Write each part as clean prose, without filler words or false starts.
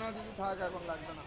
না দিদি থাক, এখন লাগবে না।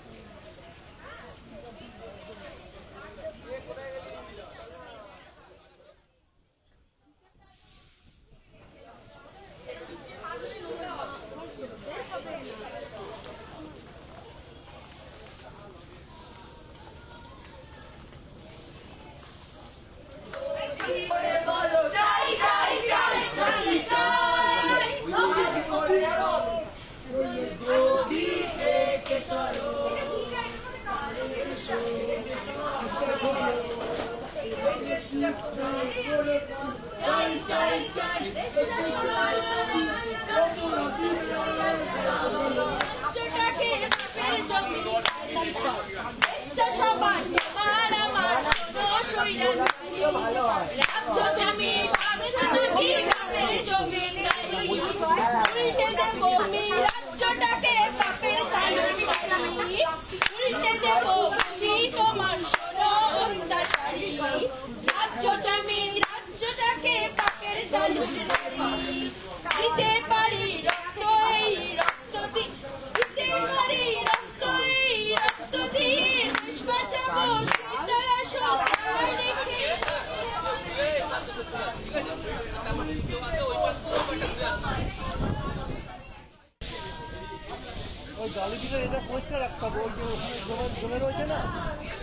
ওই জলগুলো এটা পরিষ্কার রাখতে হবে, ওই যে ওখানে জমে রয়েছে না,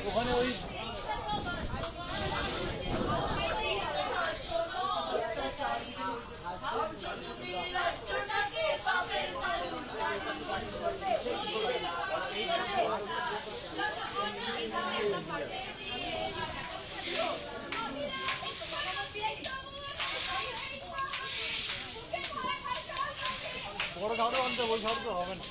ওখানে ওই বড় ঝাড়ু আনতে, ওই ঝাড়ু তো হবে না।